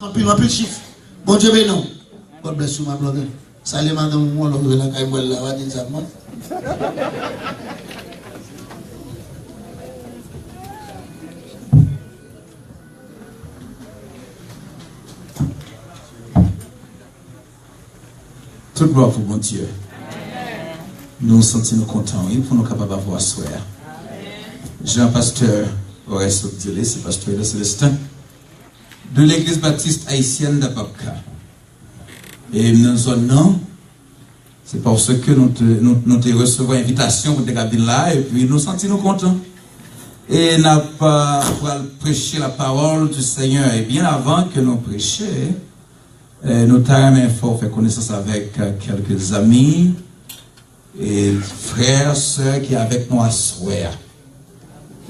Un peu de chiffre. Bon Dieu, mais non. God bless you, my brother. Salut, madame, moi, l'autre, là, quand il là, va dire ça, moi. Tout gloire pour mon Dieu. Nous nous sentons contents. Il faut nous capables d'avoir soeur. Jean Pasteur Horace Obdilé, c'est pasteur de Célestin, de l'église baptiste haïtienne d'Apapka. Et nous sommes c'est parce que nous recevons invitation pour venir là et puis nous sentons contents. Et n'a pas prêcher la parole du Seigneur. Et bien avant que nous prêchions, nous avons fort fait connaissance avec quelques amis et frères, sœurs qui sont avec nous à soir.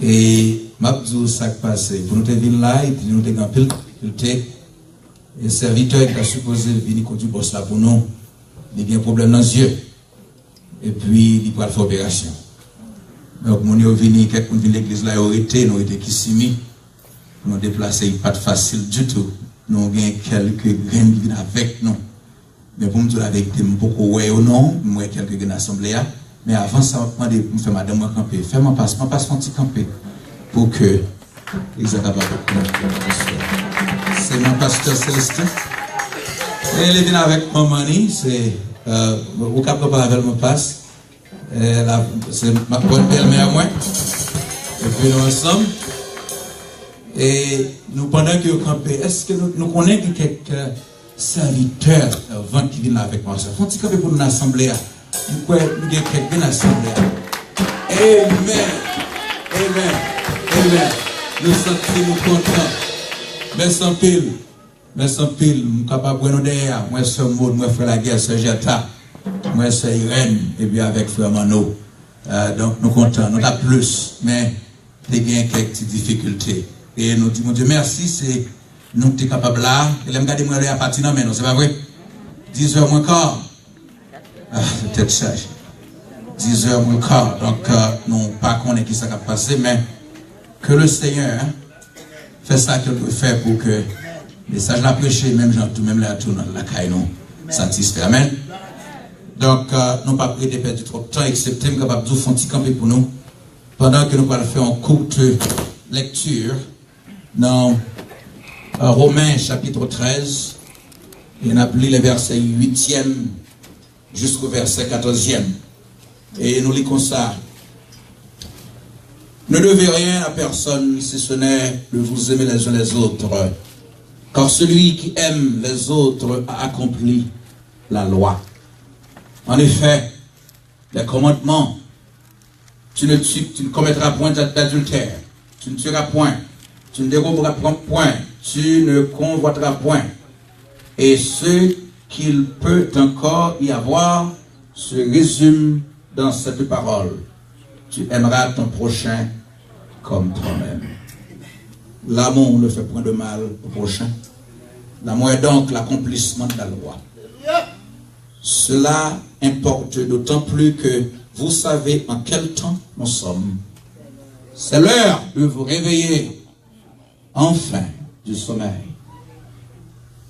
Et Mabdou ça passé. Pour nous venir là et puis nous avons pile et serviteur qui a supposé venir conduire boss là pour nous. Il y a un problème dans les yeux. Et puis il va faire opération. Donc nous sommes venus quelqu'un de l'église là nous étions qui s'y nous déplacer pas facile du tout. Nous avons quelques graines qui viennent avec nous. Mais pour me dire avec des beaucoup ouais ou non, moi quelques graines assemblées. Mais avant ça, je vais demander faire madame moi camper. Fais mon passe mon petit camper. Pour que ils soient capables de c'est mon pasteur Célestin. Et il vient avec mon mani, c'est au cap pas avec mon passe. C'est ma bonne belle-mère moi. Et puis nous ensemble. Et nous, pendant que vous campez, est-ce que nous connaissons quelques serviteurs avant qui viennent avec moi? Faut-il camper pour nous assembler? Nous avons quelqu'un assemblée. Amen. Amen. Amen. Nous sommes contents. Merci en pile. Merci en pile. Nous sommes capables de nous derrière. Moi, c'est Maud, moi, frère la guerre, c'est Jetta. Moi, c'est Irène. Et puis avec frère Mano. Donc, nous sommes contents. Nous avons plus. Mais, il y a quelques petites difficultés. Et nous disons, mon Dieu, merci, c'est nous qui sommes capables là. Et là, regardez moi à partir de maintenant, c'est pas vrai? 10h moins quart. Ah, c'est peut-être ça. 10h moins quart. Donc, nous pas connaître qui ça va passer, mais que le Seigneur fait ça qu'il peut faire pour que le message l'a prêché, même gens, tout même là, tout dans la caille, nous satisfait. Amen. Donc, nous pas prêter perdre trop de temps, excepté nous capable de faire un petit campé pour nous, pendant que nous allons faire une courte lecture dans Romains chapitre 13, et on a pris les versets 8e jusqu'au verset 14e. Et nous lisons ça. Ne devez rien à personne si ce n'est de vous aimer les uns les autres, car celui qui aime les autres a accompli la loi. En effet, les commandements, tu ne commettras point d'adultère, tu ne tueras point, tu ne déroberas point, tu ne convoiteras point. Et ce qu'il peut encore y avoir se résume dans cette parole. Tu aimeras ton prochain comme toi-même. L'amour ne fait point de mal au prochain. L'amour est donc l'accomplissement de la loi. Cela importe d'autant plus que vous savez en quel temps nous sommes. C'est l'heure de vous réveiller enfin du sommeil.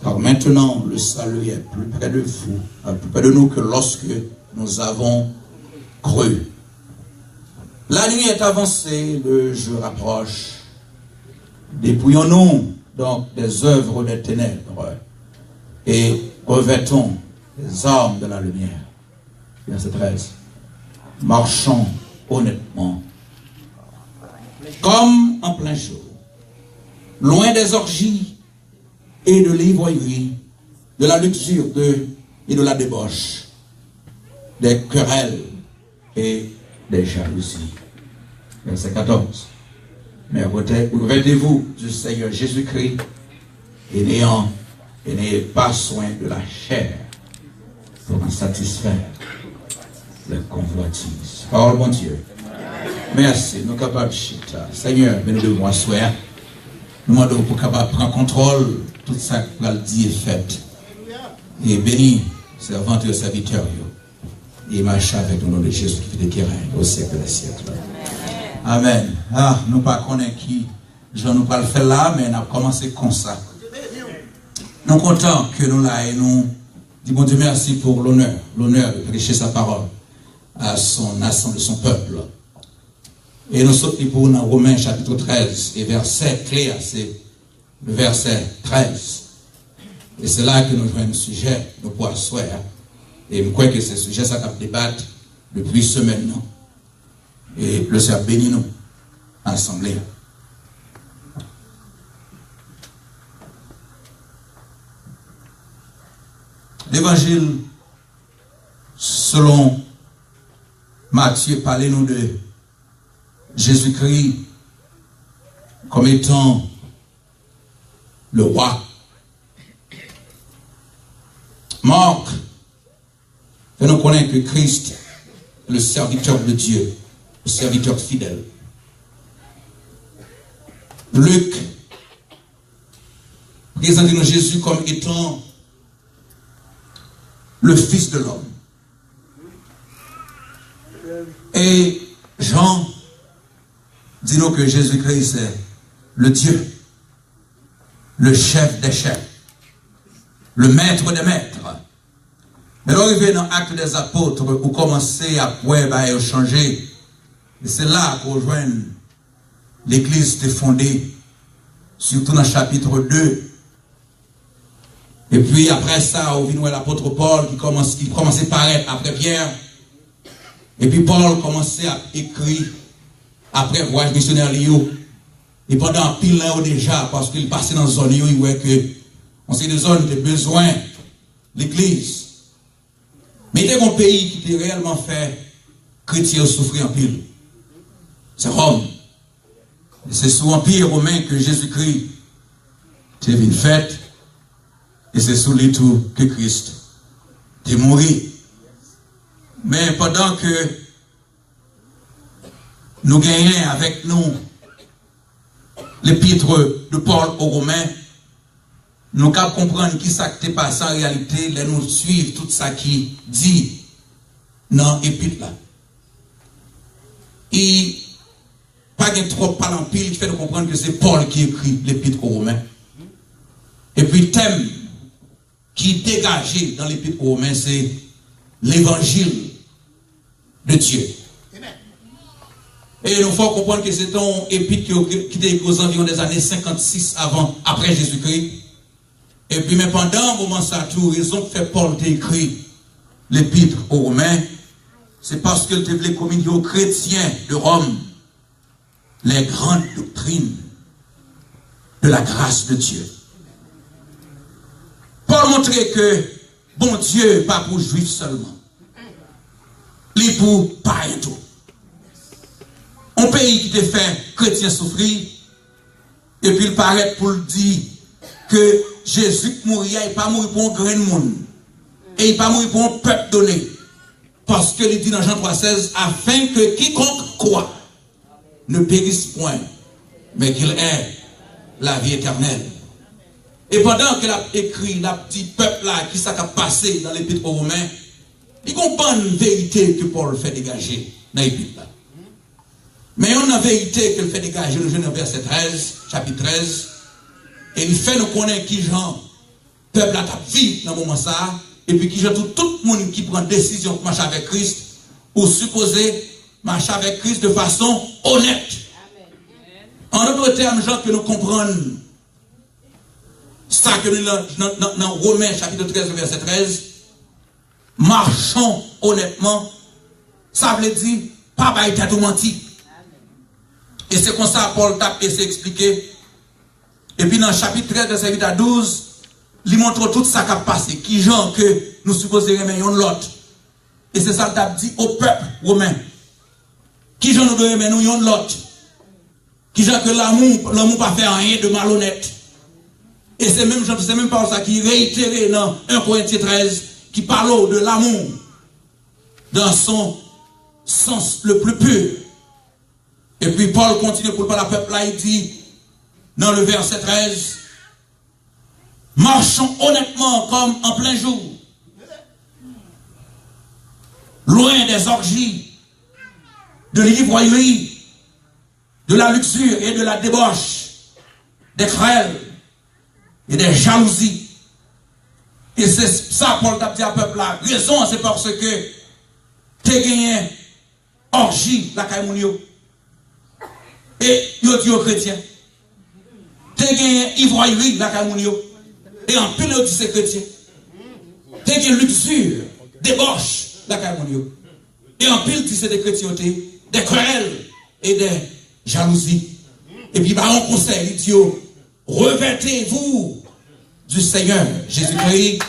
Car maintenant, le salut est plus près de vous, plus près de nous que lorsque nous avons cru. La nuit est avancée, le jour approche. Dépouillons-nous donc des œuvres des ténèbres et revêtons les armes de la lumière. Verset 13. Marchons honnêtement, comme en plein jour, loin des orgies et de l'ivrognerie, de la luxure et de la débauche, des querelles et des jalousies. Verset 14. Mais revêtez-vous du Seigneur Jésus-Christ et n'ayez pas soin de la chair pour en satisfaire les convoitises. Parole mon Dieu. Merci. Nous sommes capables de chita. Seigneur, mais nous devons asseoir. Nous demandons pour capable prendre contrôle tout ça que vous dit est fait. Et béni, servante et serviteur. Et marche avec le nom de Jésus qui règne au siècle des siècles. Amen. Ah, nous ne connaissons pas qui, je ne pas le faire là, mais on a commencé comme ça. Nous sommes contents que nous là et nous disons bon Dieu merci pour l'honneur de prêcher sa parole à son nation, de son peuple. Et nous sommes pour dans Romains chapitre 13 et verset clé, c'est le verset 13. Et c'est là que nous jouons un sujet, nous pouvons asseoir. Et je crois que ce sujet, ça va débattre depuis semaine. Non? Et le Seigneur bénit nous, assemblée. L'évangile, selon Matthieu, parlez-nous de Jésus-Christ comme étant le roi. Marc fait nous connaître que Christ est le serviteur de Dieu, le serviteur fidèle. Luc présente nous Jésus comme étant le Fils de l'homme. Et Jean dit nous que Jésus-Christ est le Dieu, le chef des chefs, le maître des maîtres. Mais l'arrivée dans l'acte des apôtres, pour commencer à pouvoir changer, et c'est là qu'on rejoint l'église qui est fondée, surtout dans le chapitre 2. Et puis après ça, on vient l'apôtre Paul qui commence à paraître après Pierre. Et puis Paul commençait à écrire après voyage missionnaire Lio. Et pendant un pile là déjà, parce qu'il passait dans une zone où il voyait que on sait des zones de besoin l'église. Mais il y a un pays qui était réellement fait chrétien souffrir en pile. C'est Rome. Et c'est sous l'Empire romain que Jésus-Christ est venu fait. Et c'est sous lui tout que Christ est mort. Mais pendant que nous gagnons avec nous l'épître de Paul aux Romains, nous pouvons comprendre qui ça qui est passé en réalité, là nous suivons tout ça qui dit dans l'épître là. Et pas de trop parler en pile qui fait de comprendre que c'est Paul qui écrit l'épître aux Romains. Et puis le thème qui est dégagé dans l'épître aux Romains, c'est l'évangile de Dieu. Et nous faut comprendre que c'est un épître qui était écrit aux environs des années 56 après Jésus-Christ. Et puis, mais pendant un moment, ça tout, raison fait Paul écrit l'épître aux Romains, c'est parce qu'il voulait communiquer aux chrétiens de Rome les grandes doctrines de la grâce de Dieu. Paul montrait que bon Dieu, pas pour juifs seulement, il est pour païens tout. Un pays qui te fait chrétien souffrir, et puis il paraît pour le dire que Jésus mourir, il n'est pas mort pour un grand monde, et il n'est pas mort pour un peuple donné. Parce que il dit dans Jean 3,16, afin que quiconque croit ne périsse point, mais qu'il ait la vie éternelle. Et pendant qu'il a écrit la petite peuple là qui s'est passé dans l'épître aux Romains, il comprend une vérité que Paul fait dégager dans l'épître là. Mais on a une vérité qu'il fait dégager le jeune verset 13, chapitre 13, et il fait nous connaître qui Jean, peuple a vie dans ce moment ça, et puis qui Jean tout le monde qui prend décision pour marcher avec Christ, ou supposer marcher avec Christ de façon honnête. En d'autres termes, Jean, que nous comprenons ça que nous dans Romains chapitre 13, verset 13, marchons honnêtement, ça veut dire pas bailler tête ou menti. Et c'est comme ça Paul tape et s'est expliqué. Et puis dans le chapitre 13, verset 8 à 12, il montre tout ça qui a passé, qui gens que nous supposons remettre l'autre. Et c'est ça qu'il a dit au peuple romain. Qui gens nous devons remettre l'autre. Qui gens que l'amour pas fait rien de malhonnête. Et c'est même par ça qui réitéré dans 1 Corinthiens 13, qui parle de l'amour dans son sens le plus pur. Et puis Paul continue pour parler à peuple là, il dit dans le verset 13, marchons honnêtement comme en plein jour, loin des orgies, de l'ivrognerie, de la luxure et de la débauche, des querelles et des jalousies, Et c'est ça Paul t'a dit à peuple là. Raison, c'est parce que tu as gagné orgie la caïmounio. Et yo dit aux chrétiens. Tu as gagné ivrognerie la caïmounio. Et en pile yo dit c'est chrétien. Tu as gagné luxure, débauche la caïmounio. Et en pile dit c'est des chrétiens, des querelles et des jalousies. Et puis bah on conseille, il dit revêtez-vous du Seigneur Jésus-Christ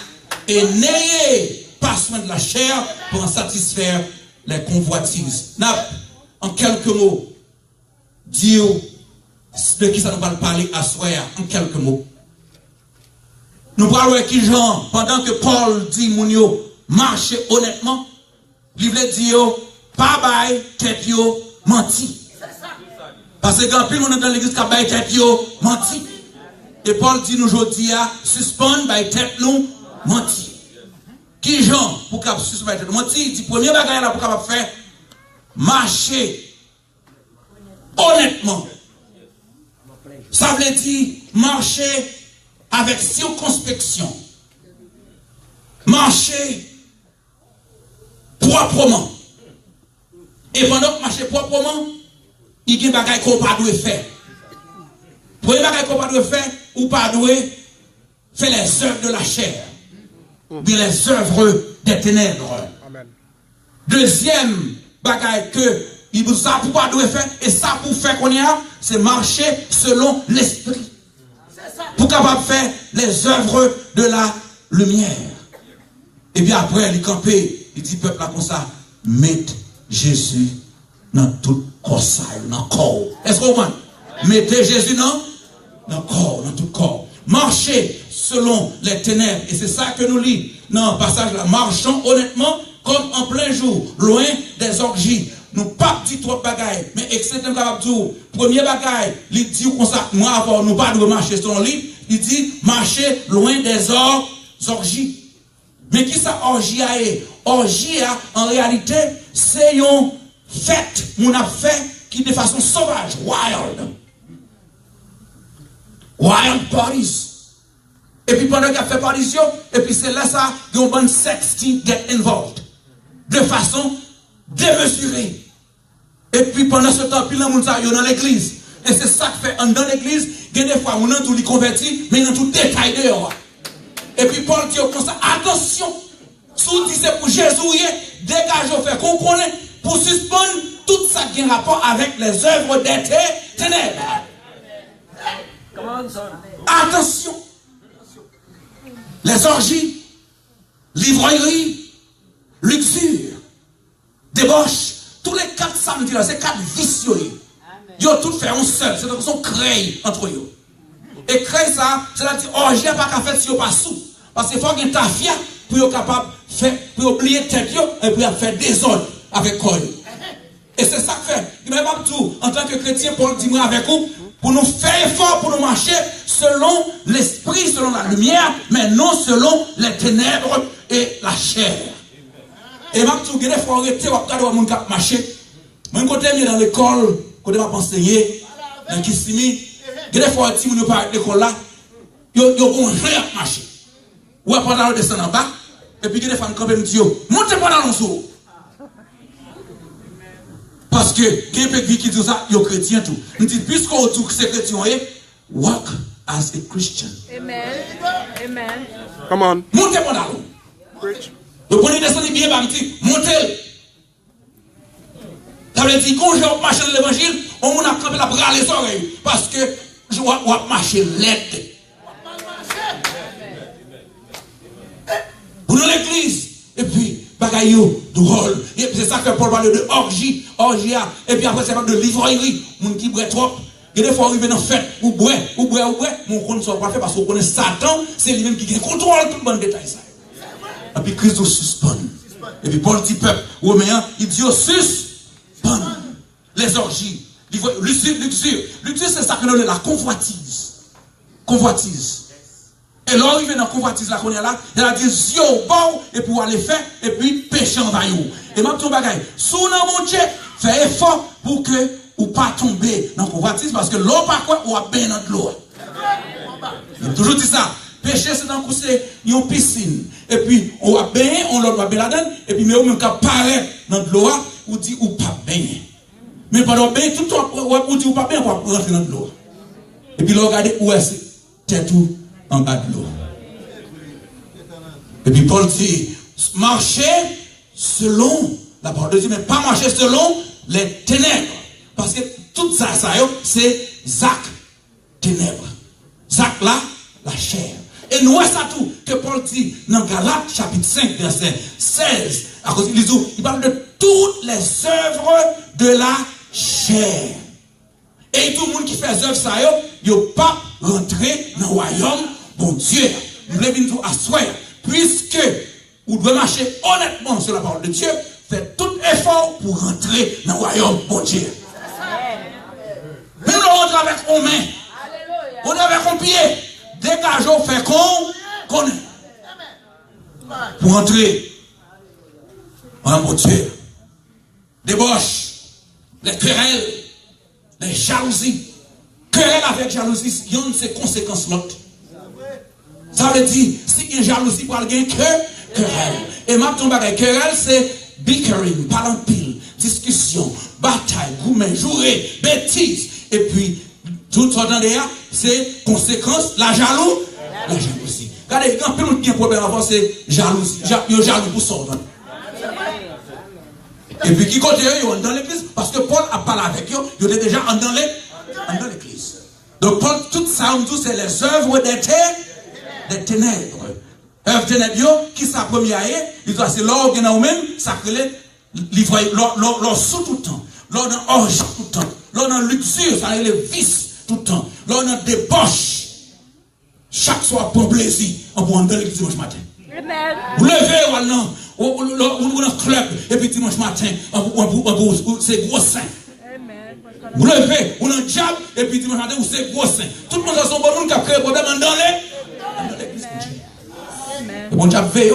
et n'ayez pas soin de la chair pour en satisfaire les convoitises. En quelques mots, dire de qui ça nous va parler à soi en quelques mots. Nous parlons avec qui Jean, pendant que Paul dit Mounio, marchez honnêtement, il veut dire pas bail tête yo menti. Parce que quand on est dans l'église qui a bail tête yo menti. Et Paul dit nous aujourd'hui à suspendre by tête nous menti. Qui Jean pour cap suspendre tête menti, il dit premier bagage là pour capable faire marcher honnêtement. Ça veut dire marcher avec circonspection. Marcher proprement. Et pendant que marcher proprement, il y a des bagages qu'on pas doit faire. Pour les bagages qu'on pas doit faire, ou pas doit faire les œuvres de la chair, bien les œuvres des ténèbres. Amen. Deuxième bagage que il vous ça pour pas doit faire, et ça pour faire qu'on y a, c'est marcher selon l'esprit. Pour capable faire les œuvres de la lumière. Et bien après, il campé, il dit peuple là comme ça, mettez Jésus dans tout corps, dans le corps. Est-ce que vous comprenez? Mettez Jésus dans le corps, dans tout corps. Marchez selon les ténèbres. Et c'est ça que nous lisons dans le passage là. Marchons honnêtement comme en plein jour, loin des orgies. Nous pas dit trop de bagailles, mais excellent capable de premier bagaille, il dit comme ça, moi avant nous pas de marcher selon lui, il dit marcher loin des orgies. Mais qui ça orgie a? Orgie a en réalité c'est une fête, on a fait qui de façon sauvage, wild parties. Et puis pendant qu'il a fait parties, et puis c'est là ça, il y a un bon sexe qui get involved. De façon démesurée. Et puis pendant ce temps, puis là, on est dans l'église. Et c'est ça qui fait, dans l'église, il y a des fois, on a tout les convertis, mais il y a tout détail dehors. Et puis Paul dit comme ça, attention, si vous dites c'est pour Jésus, dégagez, fait qu'on connaît, pour suspendre tout ça qui a rapport avec les œuvres des ténèbres. Attention. Les orgies, l'ivrognerie, luxure, débauche, tous les quatre samedis là, c'est quatre vicieux. Ils ont tout fait un seul, c'est donc son créé entre eux. Et créer ça, c'est-à-dire orgie n'a pas qu'à faire si vous pas sous. Parce qu'il faut qu'il y ait un tafia pour être capable de faire, pour oublier tête et pour faire des ordres avec quoi. Et c'est ça que fait. Il n'y a pas tout. En tant que chrétien, Paul dit moi avec vous, pour nous faire effort, pour nous marcher selon l'esprit, selon la lumière, mais non selon les ténèbres et la chair. Et même tout, il y a des fois, arrêter, on va regarder mon cap marcher. Moi, quand je suis dans l'école, quand je vais enseigner, dans Kissimi, il y a des fois, si on parle de l'école là, il y a un marcher. Ou après, on descend en bas, et puis il y a des fois, on me dit, montez pas dans l'onceau. Parce que, il y a des qui disent ça, il y a chrétien tout. On dit, puisqu'on dit que c'est chrétien, walk as a Christian. Amen. Amen. Come on. Montez pas dans l'eau. Donc, on est descendu bien, on dit, montez. Ça veut dire, quand je marche dans l'évangile, on a campé la bras les oreilles. Parce que je vais marcher l'aide. Pour l'église. Et puis, bagaillot, drôle. Et puis c'est ça que Paul parle de orgie, orgia. Et puis après, c'est de l'ivrognerie. Moun qui boit trop. Et des fois, arriver dans la fête, ou boit. Mon compte ne soit pas fait parce qu'on connaît Satan. C'est lui-même qui contrôle tout le bon détail. Et puis Christ nous suspend. Et puis Paul dit peuple, Romain, il dit suspend les orgies. Luxure, c'est ça que nous la convoitise. Convoitise. Et là, il vient dans la convoitise là qu'on est là, il a dit yo bon et pour aller faire et puis pécher en vaillou. Et même ton bagage, sous mon Dieu, fais effort pour que ou pas tomber dans la convoitise parce que l'eau par quoi ou a bien dans l'eau. Il a toujours dit ça. Péché, c'est dans une piscine. Et puis, on va baigner, on va baigner là-dedans. Et puis, mais on même qu'à paraître dans l'eau, on dit, ou pas baigner. Mais pendant baigner, tout le temps, on dit, ou pas baigner, on va rentrer dans l'eau. Et puis, là, regardez où est-ce que tout en bas de l'eau. Et puis, Paul dit, marchez selon la parole de Dieu, mais pas marcher selon les ténèbres. Parce que tout ça, c'est Zach ténèbres. Zach là, la chair. Et nous, ça tout que Paul dit dans Galates chapitre 5, verset 16. À cause il parle de toutes les œuvres de la chair. Et tout le monde qui fait œuvres, ça, il ne peut pas rentrer dans le royaume, bon Dieu. Nous devons nous asseoir. Puisque vous devez marcher honnêtement sur la parole de Dieu, faites tout effort pour rentrer dans le royaume, bon Dieu. Nous rentrons avec nos mains. On rentre avec nos pieds. Dégageons, fait qu'on est. Pour entrer en bon Dieu. Débauche, les querelles, les jalousies. Querelle avec jalousie, il y a une conséquence l'autre. Ça veut dire, si il y a jalousie, pour alguien querelle. Et maintenant, querelle, c'est bickering, parlant pile, discussion, bataille, gourmet, jouer, bêtise. Et puis, tout ce temps derrière, c'est conséquence, la jalousie. Regardez, quand peu de problème avant, c'est jalousie. Il y a jaloux pour sortir. Et puis, qui côté eux, dans l'église, parce que Paul a parlé avec eux, ils étaient déjà dans l'église. Donc, Paul, tout ça, on dit, c'est les œuvres des ténèbres. Œuvres ténèbres, qui sa première année, il doit c'est l'or qui est même, ça crée l'or sous tout le temps, l'or dans orge tout le temps, l'or dans luxure, ça crée les vices tout le temps, l'or dans débauche. Chaque soir, pour plaisir, on peut entrer l'église dimanche matin. Vous levez ou dans le club, et puis dimanche matin, c'est gros sein. Vous levez, ou dans le diable, et puis dimanche matin, c'est gros sein. Tout le monde a son bon monde qui a créé un problème dans l'église. Et bon Dieu veille.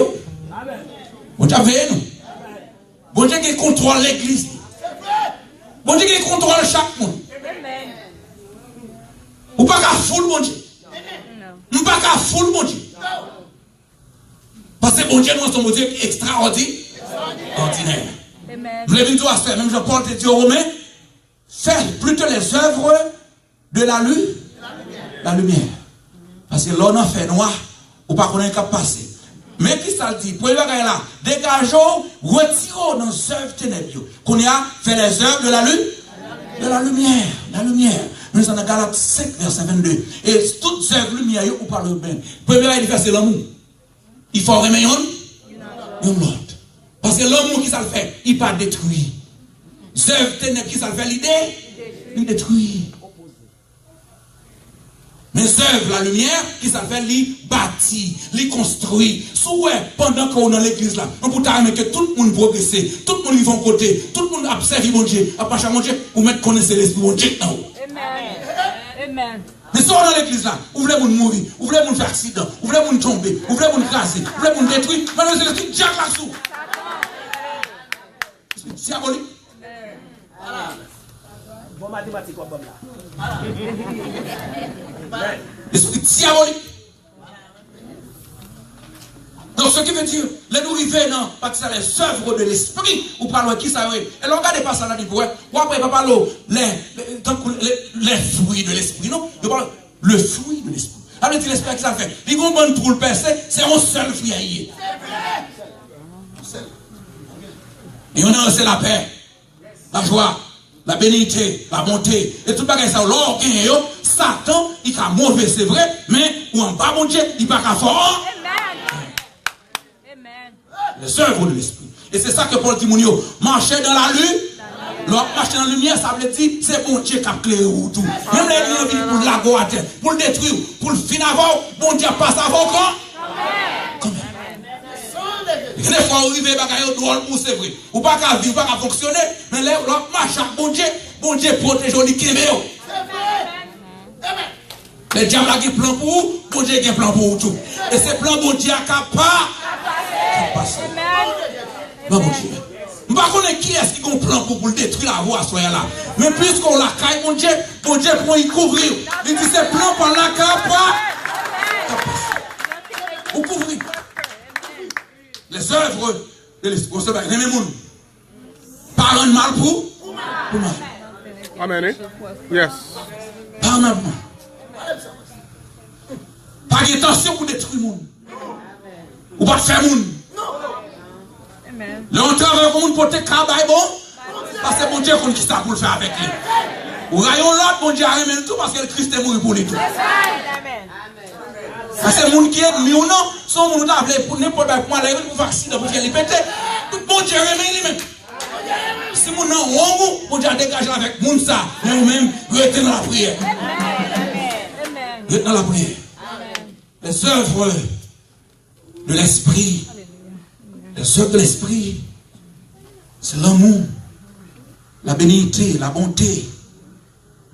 Bon Dieu veille nous. Bon Dieu qui contrôle l'église. Bon Dieu qui contrôle chaque monde. Ou pas qu'à foule bon Dieu. Ou pas qu'à foule bon Dieu. Parce que bon Dieu nous sommes un Dieu extraordinaire. Vous l'avez dit à faire, même Jean-Paul te dit aux Romains, faites plutôt les œuvres de la lumière. Parce que l'on a fait noir, ou pas qu'on est capable de passer. Mais qui ça dit? Pour là, dégageons, retirons nos œuvres ténébreuses. Qu'on a fait les œuvres de la lumière. La lumière. Nous sommes dans Galates 5, verset 22. Et toutes œuvres de lumière, on parle bien. Premier, il fait c'est l'amour. Il faut remettre l'autre. Parce que l'amour qui ça le fait, il pas détruit. Les œuvres ténébreuses qui ça le fait, l'idée, il détruit. Mais œuvres, la lumière, qui s'appelle li bâti, li construit. Souhait, pendant qu'on est dans l'église là, on peut que tout le monde progresse, tout le monde vit en côté, tout le monde observe mon Dieu, à part mon Dieu, pour mettre connaître l'esprit mon Dieu. Amen. Mais si on est dans l'église là, vous voulez mourir, vous voulez faire accident, vous voulez tomber, vous voulez craser, vous voulez détruire, mais c'est l'esprit Jack là-dessous. C'est diabolique. Bon mathématique, bon là. L'esprit diabolique. Donc ce qui veut dire, les nous arrivons dans, parce que c'est les œuvres de l'esprit, ou parlons qui ça est. Et l'on regarde pas ça là, ou après pas parler les fruits de l'esprit, non? Je parle le fruit de l'esprit. Alors dit l'esprit qui ça fait. Il y a une bonne pour le percer, c'est un seul fruit à y. Et on a c'est la paix, la joie, la bénédiction, la bonté, et tout le bagage ça, l'orgueil, Satan, il a mauvais, c'est vrai, mais ou en bas, mon Dieu, il n'a pas fort. Amen. Les œuvres de l'esprit. Et c'est ça que Paul dit, marcher dans la lumière. Marcher dans la lumière, ça veut dire, c'est mon Dieu qui a clé ou tout. Même les gens qui pour la go à terre, pour le détruire, pour le finir avant, mon Dieu passe avant quand? Des fois, vous arrivez à drôle ou c'est vrai. Ou pas qu'à vivre, pas qu'à fonctionner, mais là, marche à bon Dieu protège au liquide. Le diable a un plan pour vous, bon Dieu a un plan pour vous tout. Et ce plan, bon Dieu est capable de passer. Non, bon Dieu. Je ne sais pas qui est-ce qui a un plan pour le détruire la voie, soyez là. Mais puisqu'on la caille, bon Dieu pour y couvrir. Il dit c'est plan par la capable. Ou couvrir. Les œuvres de l'esprit. On se bat. Remets moun. Pas rendre mal pour mal. Amen. Yes. Pas rendre mal. Pas d'intention pour détruire moun. Ou pas faire moun. Le on travaille comme un pote cabay bon. Parce que bon Dieu connaît qui ça pour le faire avec lui. Ou rayon l'autre, bon Dieu a remis tout parce que le Christ est mort pour lui tout. Parce que les gens qui est mis ou non, sont gens qui ont appelé pour n'importe quoi, pour aller pour accident, pour faire les péter. Bon Dieu remet lui-même. Si mon nom est bon Dieu a dégagé avec moun ça, mais vous-même, restez dans la prière. Restez dans la prière. Les œuvres de l'esprit, les œuvres de l'esprit, c'est l'amour, la bénignité, la bonté.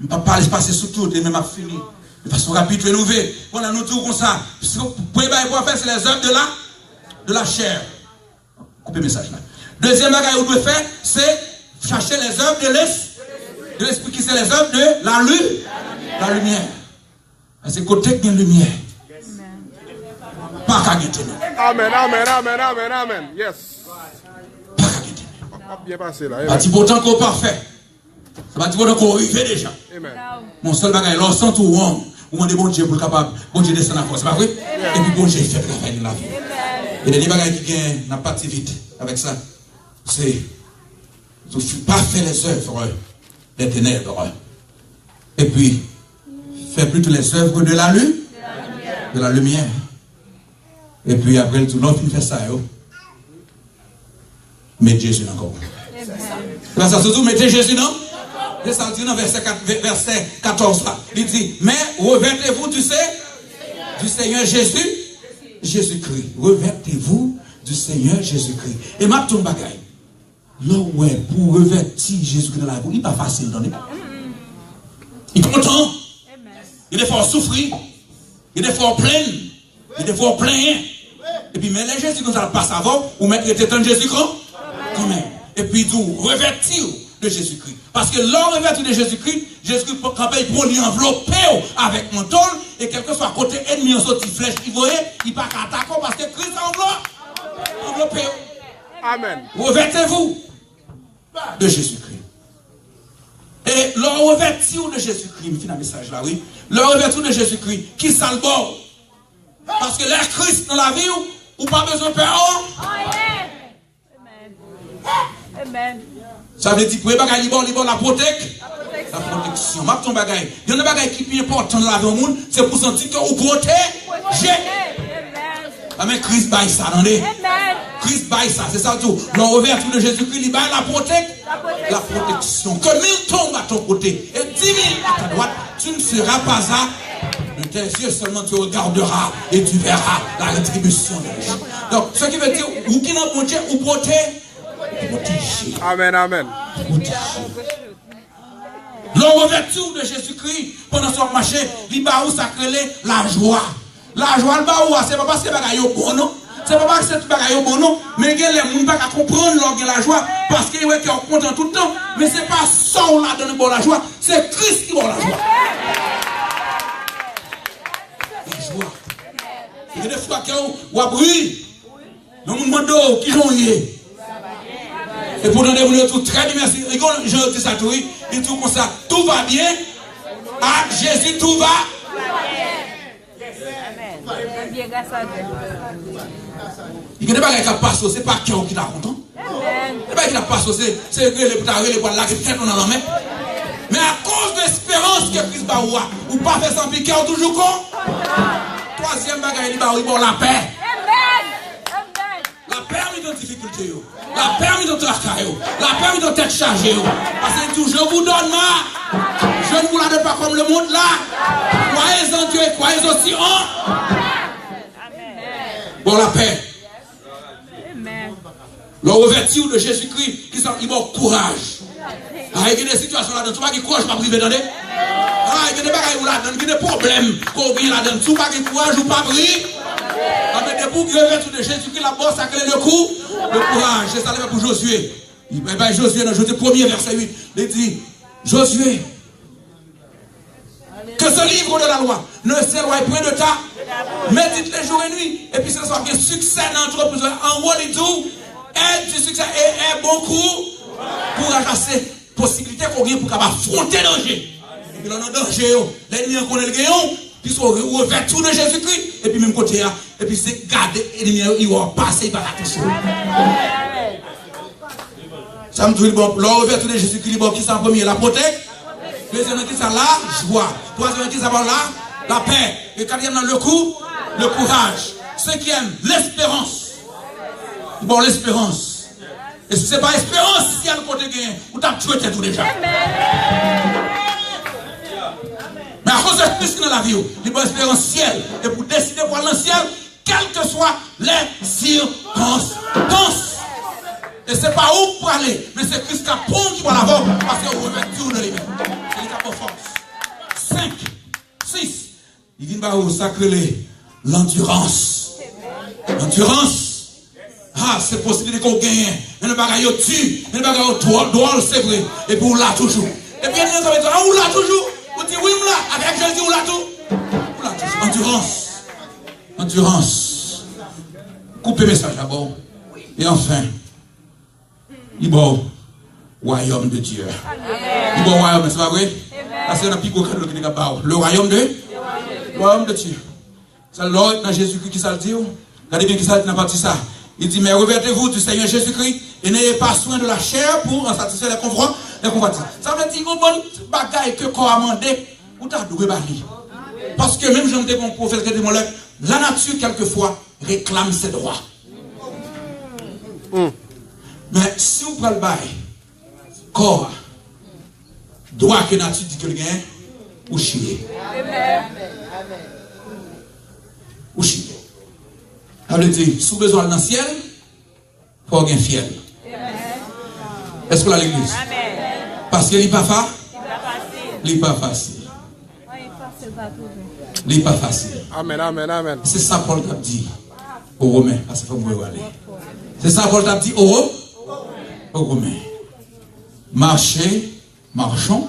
Je ne peux pas passer sur tout, et même à finir. De façon rapide, rénovée. Voilà, nous tout comme ça. Ce que vous pouvez faire, c'est les œuvres de la chair. Coupez le message là. Deuxième bagage que vous devez faire, c'est chercher les œuvres de l'esprit, qui c'est les œuvres de la lumière. C'est côté qui est lumière. Pas qu'à guetter. Amen, amen, amen, amen, amen. Yes. Pas qu'à guetter. Bien passé là. Pas pourtant qu'on est parfait. Ça va dire qu'on arrive déjà. Amen. Mon seul bagage, l'ensemble tout rond. Vous demandez bon Dieu pour le capable. Bon Dieu descend à force, c'est pas vrai? Et puis bon Dieu fait le travail de la vie. Et les bagages qui gagnent, n'a pas de vite avec ça. C'est de ne pas faire les œuvres des ténèbres. Et puis, faire plutôt les œuvres de la lumière. Et puis après tout, l'on fait ça. Mettez Jésus encore. Là, ça surtout, mettez Jésus non? Et ça dit dans verset 14 là. Il dit, mais revêtez-vous du Seigneur Jésus-Christ. Revêtez-vous du Seigneur Jésus-Christ. Et ma ton bagaille. Là, ouais, pour revêtir Jésus-Christ dans la vie, il n'est pas facile, non? Il prend temps. Il est fort souffrir. Il est fort plaindre. Il est fort plaindre. Et puis, mais les Jésus, quand ça passe avant, ou mettre les tétans de Jésus quand même. Et puis, tout revêtir de Jésus-Christ. Parce que l'on revêt de Jésus-Christ, Jésus-Christ, quand il prend l'enveloppe avec mon tôle, et quel que soit côté ennemi, on sorti flèche, il voyait, il ne peut pas attaquer parce que Christ enveloppé. Amen. Revêtez-vous de Jésus-Christ. Et l'on revêt de Jésus-Christ, je finis un message là, oui. L'on revêt de Jésus-Christ, qui s'en le bord. Parce que l'air Christ dans la vie, ou pas besoin de peur. Amen. Ça veut dire que la protection. Ma ton bagay. Il y a un bagay qui est plus important dans la vie au monde, c'est pour sentir que vous protégez. Amen. Christ baille ça, attendez. Christ baille ça, c'est ça tout. L'ouverture de Jésus-Christ, il baille la protection. Que 1000 tombent à ton côté et 10 000 à ta droite, tu ne seras pas à. De tes yeux seulement tu regarderas et tu verras la rétribution de Dieu. Donc, ce qui veut dire, vous qui n'en protégez, vous protégez. Amen, amen. L'ouverture de Jésus-Christ pendant son marché, il va où sacrer la joie. La joie, le baou, c'est pas parce que c'est pas bon, non. C'est pas parce que c'est pas bon, non. Mais les gens ne peuvent pas comprendre la joie parce qu'ils sont contents tout le temps. Mais c'est pas ça qu'on a donné pour la joie, c'est Christ qui donne la joie. La joie. Il y a des fois qu'on a brûlé. Nous nous demandons qui ont eu. Et pour donner vous tout très bien, merci. Et quand je dis ça, tout, il dit comme ça, tout va bien. À Jésus, tout va. Il y a des bagages qui passent, c'est pas qui l'a content. Les bagages qui passent, c'est que les potards, les poils là, qui fait dans la main. Mais à cause de l'espérance que Christ va avoir, ou pas faire sans piquer, ou toujours con. Troisième bagage, il va avoir la paix. La permis de difficulté, la permis de travail, la permis de tête chargée. Parce que tout, je vous donne ma. Je ne vous la donne pas comme le monde là. Croyez en Dieu et croyez aussi en. Bon, la paix. L'ouverture de Jésus-Christ qui s'en va au courage. Il y a des situations là-dedans, tu vas qui courage pas privé dans des. Il y a des bagages là-dedans, il y a des problèmes qu'on vit là-dedans, tu vas qui courage ou pas privé. Avec des boucles de Jésus-Christ, la bosse a créé le coup, le courage. C'est ça pour Josué. Josué, dans le premier verset 8, il dit, Josué, Que ce livre de la loi ne s'éloigne point de ta. Médite les jours et nuits. Et puis ce soit que succès dans l'entreprise. En haut, il dit, aide du succès et bon coup pour arracher possibilité qu'on ait pour affronter le danger. Et puis là, on a danger. L'ennemi en connaît le gagnant. Puis on revêt tout de Jésus-Christ. Et puis même côté là. Et puis c'est garder l'ennemi, il va passer par la touche. Ça me dit, bon, le revêt de Jésus-Christ, bon, qui s'en premier, la protège. Deuxième qui ça là, joie. Troisième qui ça va là, la paix. Et quatrième le courage. Cinquième, l'espérance. Bon, l'espérance. Et si ce n'est pas espérance, si il y a le côté gain, vous t'avez tué tout déjà. Mais à cause de Christ dans la vie, il y a espérance ciel. Et pour décider pour aller dans le ciel, quelles que soient les circonstances. Et ce n'est pas où pour aller, mais c'est Christ qui a pont qui va l'avoir parce qu'il remet tout de lui-même. Il a pour force. 5, 6. Il vient par où sacrer l'endurance. L'endurance. Ah, c'est possible qu'on gagne. Il y a des bagailles au dessus. Il y a des bagailles au droit, c'est vrai. Et puis on l'a toujours. Et puis il y a des gens qui disent, ah, on l'a toujours. On dit, oui, on l'a. Avec Jésus, on l'a tout. On l'a toujours. Endurance. Endurance. Coupez le message d'abord. Et enfin. Il y a le royaume de Dieu. Il y a le royaume, c'est pas vrai? Parce qu'il y a un pico qui est le royaume de Dieu. C'est l'ordre dans Jésus-Christ qui ça dit. Regardez bien qui ça dit dans partie ça. Il dit, mais revêtez-vous du Seigneur Jésus-Christ et n'ayez pas soin de la chair pour en satisfaire les convoitises. Ça veut dire une bonne bagaille que qu'on a demandé, ou t'as doué bali. Parce que même j'aime dire mon prophète qui dit, la nature quelquefois réclame ses droits. Mais si vous prenez le bail, corps, droit que la nature dit que le gain, ou chier. Ou chier. Ça veut dire, si vous avez besoin dans le ciel, il faut avoir un fiel. Est-ce que vous l'avez l'église? Parce qu'il n'est pas facile. Il n'est pas facile. Il n'est pas facile. Amen, amen, amen. C'est ça Paul t'a dit aux Romains. Parce qu'il faut me aller. C'est ça Paul t'a dit aux Romains. Marchons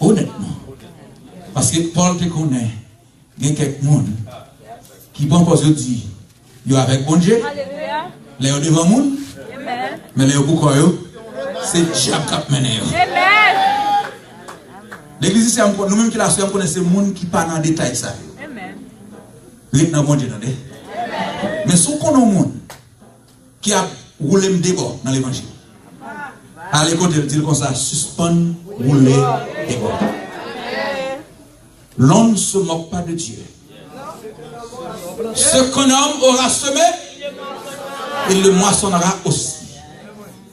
honnêtement. Parce que Paul te connaît. Il y a quelqu'un qui prend pour se dire, il y a avec bon Dieu. Les gens devant le monde. Mais les gens pourquoi c'est Diable qui a mené. L'église, c'est nous-mêmes qui la sommes, on connaît ces gens qui parlent dans le détail. Il y a bon Dieu. Mais si on a un monde qui a roulé le débat dans l'évangile, à l'école, il dit comme ça, suspend, rouler, débat. L'homme ne se moque pas de Dieu. Ce qu'un homme aura semé, il le moissonnera aussi.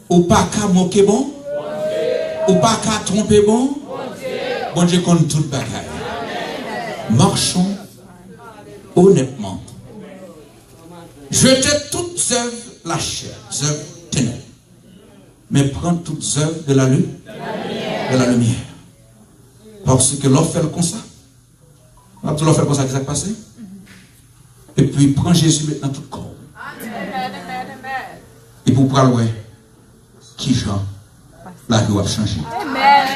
Ou pas qu'à moquer bon, ou pas qu'à tromper bon, bon Dieu compte toute bagaille. Marchons honnêtement. Jetez toutes œuvres la chair, œuvres ténèbres. Mais prends toutes œuvres de la lumière. Parce que l'on fait comme ça. L'on fait comme ça, qu'est-ce qui s'est passé? Et puis prends Jésus maintenant tout corps. Et pour prendre ouais, qui Jean, la vie va changer. Amen.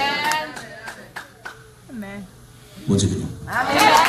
Bon Dieu béni. Amen.